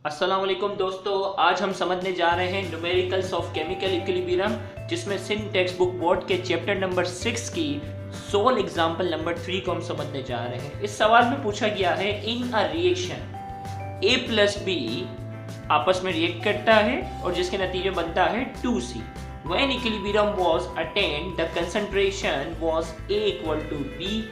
अस्सलाम वालेकुम दोस्तों, आज हम समझने जा रहे हैं न्यूमेरिकल्स ऑफ केमिकल इक्विलिब्रियम, जिसमें सिंध टेक्स्ट बुक बोर्ड के चैप्टर नंबर 6 की सोल एग्जांपल नंबर 3 को हम समझने जा रहे हैं। इस सवाल में पूछा गया है, in a reaction A plus B आपस में रिएक्ट करता है और जिसके नतीजे बनता है 2C। When equilibrium was attained, the concentration was A equal to B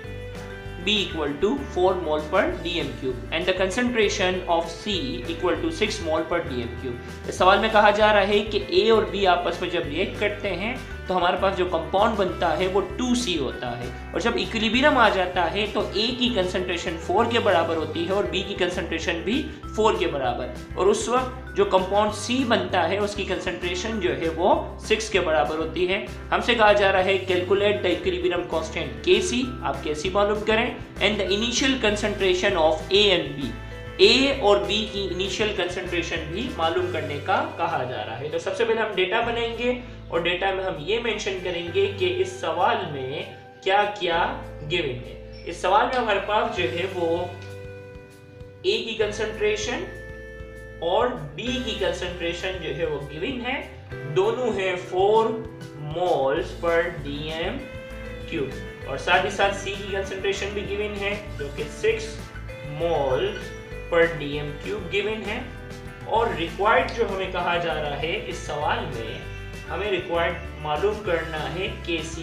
equal to 4 mol per dm cube and the concentration of C equal to 6 mol per dm cube। इस सवाल में कहा जा रहा है कि A और B आपस में जब रिएक्ट करते हैं तो हमारे पास जो कंपाउंड बनता है वो 2C होता है, और जब इक्विलिब्रियम आ जाता है तो A की कंसंट्रेशन 4 के बराबर होती है और B की कंसंट्रेशन भी 4 के बराबर, और उस वक्त जो कंपाउंड C बनता है उसकी कंसंट्रेशन जो है वो 6 के बराबर होती है। हमसे कहा जा रहा है calculate the equilibrium constant Kc, आप Kc मालूम करें, and the initial concentration of A and B, A और B की इनिशियल कंसंट्रेशन भी मालूम करने का कहा जा रहा है। तो सबसे पहले हम डेटा बनाएंगे और डेटा में हम ये मेंशन करेंगे कि इस सवाल में क्या क्या गिवन है। इस सवाल में हमारे पास जो है वो A की कंसंट्रेशन और B की कंसंट्रेशन जो है वो गिवन है, दोनों है 4 मोल्स पर dm क्यूब, और साथ ही साथ C की कंसंट्रेशन भी गिवन है जो कि 6 moles per dm cube given है। और रिक्वायर्ड जो हमें कहा जा रहा है इस सवाल में, हमें रिक्वायर्ड मालूम करना है Kc,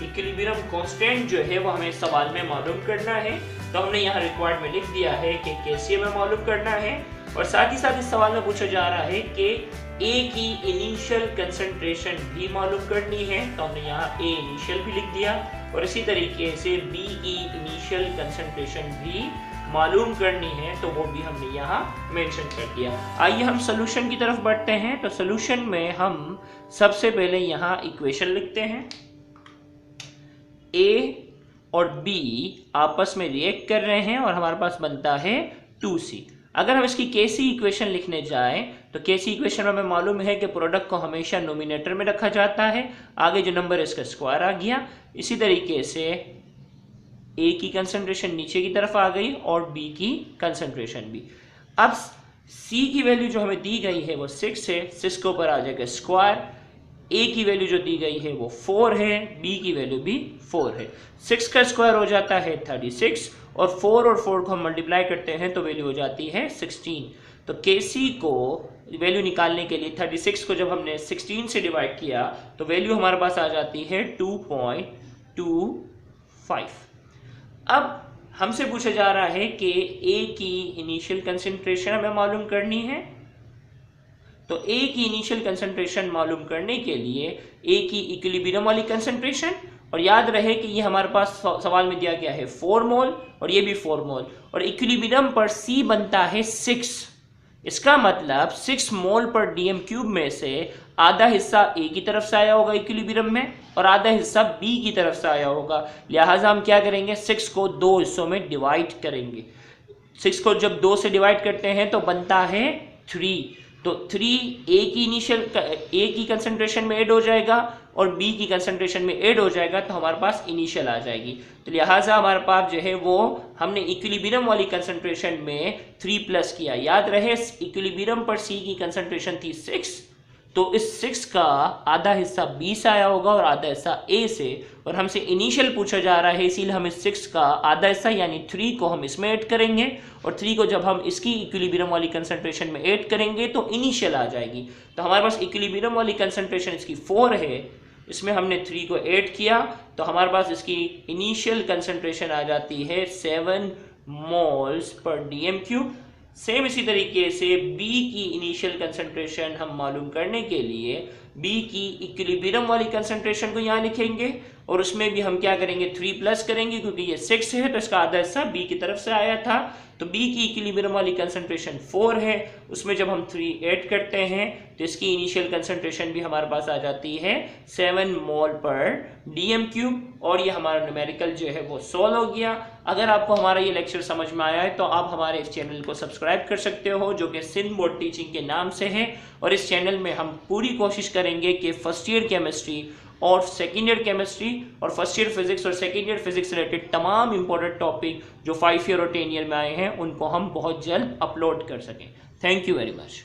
इक्विलिब्रियम कांस्टेंट जो है वो हमें सवाल में मालूम करना है। तो हमने यहाँ रिक्वायर्ड में लिख दिया है कि Kc हमें मालूम करना है, और साथ ही साथ इस सवाल में पूछा जा रहा है कि A की इनिशियल कंसंट्रेशन भी मालूम करनी है, तो हमने यहाँ A इनिशियल भी लिख दिया, और इसी तरीके से B की इनिशियल कंसंट्रेशन भी मालूम करनी है, तो वो भी हमने यहाँ मेंशन कर दिया। आइए हम सॉल्यूशन की तरफ बढ़ते हैं। तो सॉल्यूशन में हम सबसे पहले यहाँ इक्वेशन लिखते हैं। A और B आपस में रिएक्ट कर रहे हैं और हमारे पास बनता है 2C। अगर हम इसकी Kc इक्वेशन लिखने जाएं तो Kc इक्वेशन में हमें मालूम है कि प्रोडक्ट को हमेशा नोमिनेटर में रखा जाता है, आगे जो नंबर है इसका स्क्वायर आ गया। इसी तरीके से A की कंसंट्रेशन नीचे की तरफ आ गई और B की कंसंट्रेशन भी। अब C की वैल्यू जो हमें दी गई है वो 6 है, 6 के ऊपर आ जाएगा स्क्वायर। A की वैल्यू जो दी गई है वो 4 है, B की वैल्यू भी 4 है। 6 का स्क्वायर हो जाता है 36, और 4 और 4 को हम मल्टीप्लाई करते हैं तो वैल्यू हो जाती है 16। तो Kc को वैल्यू निकालने के लिए 36 को जब हमने 16 से डिवाइड किया तो वैल्यू हमारे पास आ जाती है 2.25। अब हमसे पूछा जा रहा है कि A की इनिशियल कंसंट्रेशन हमें मालूम करनी है। तो A की इनिशियल कंसंट्रेशन मालूम करने के लिए A की इक्विलिब्रियम वाली कंसंट्रेशन, और याद रहे कि ये हमारे पास सवाल में दिया गया है 4 मोल और ये भी 4 मोल, और इक्विलिब्रियम पर C बनता है 6। इसका मतलब 6 मोल पर dm क्यूब में से आधा हिस्सा A की तरफ से आया होगा इक्विलिब्रियम में और आधा हिस्सा B की तरफ से आया होगा। लिहाजा हम क्या करेंगे, 6 को 2 हिस्सों में डिवाइड करेंगे। 6 को जब 2 से डिवाइड करते हैं तो बनता है 3। तो 3 A की कंसंट्रेशन में ऐड हो जाएगा और B की कंसंट्रेशन में ऐड हो जाएगा, तो हमारे पास इनिशियल आ जाएगी। तो लिहाजा हमारे पास जो है वो हमने इक्विलिब्रियम वाली कंसंट्रेशन में 3 प्लस किया। याद रहे इक्विलिब्रियम पर C की कंसंट्रेशन थी 6, तो इस 6 का आधा हिस्सा B से आया होगा और आधा हिस्सा A से, और हमसे इनिशियल पूछा जा रहा है, इसीलिए हम इस 6 का आधा हिस्सा यानी 3 को हम इसमें ऐड करेंगे, और 3 को जब हम इसकी इक्विलिब्रियम वाली कंसंट्रेशन में ऐड करेंगे तो इनिशियल आ जाएगी। तो हमारे पास इक्विलिब्रियम वाली कंसंट्रेशन इसकी 4 है, इसमें हमने 3 को ऐड किया तो हमारे पास इसकी इनिशियल कंसंट्रेशन आ जाती है 7 moles per dm cube. Same इसी तरीके से B की इनिशियल कंसंट्रेशन हम मालूम करने के लिए B की इक्विलिब्रियम वाली कंसंट्रेशन को यहाँ लिखेंगे, और उसमें भी हम क्या करेंगे, 3 प्लस करेंगे, क्योंकि ये 6 है तो इसका आधा हिस्सा B की तरफ से आया था। तो B की इक्विलिब्रियम वाली कंसंट्रेशन 4 है, उसमें जब हम 3 ऐड करते हैं तो इसकी इनिशियल कंसंट्रेशन भी हमारे पास आ जाती है 7 मोल पर dm क्यूब, और ये हमारा न्यूमेरिकल जो है वो सॉल्व हो गया। अगर आपको हमारा ये लेक्चर समझ में आया है तो आप हमारे इस चैनल को सब्सक्राइब कर सकते हो, जो कि सिंध बोर्ड टीचिंग के नाम से है, और इस चैनल में हम पूरी कोशिश करेंगे कि फर्स्ट ईयर केमिस्ट्री और सेकेंड ईयर केमिस्ट्री और फर्स्ट ईयर फिजिक्स और सेकेंड ईयर फिजिक्स रिलेटेड तमाम इंपॉर्टेंट टॉपिक जो 5 ईयर और 10 ईयर में आए हैं उनको हम बहुत जल्द अपलोड कर सकें। Thank you very much.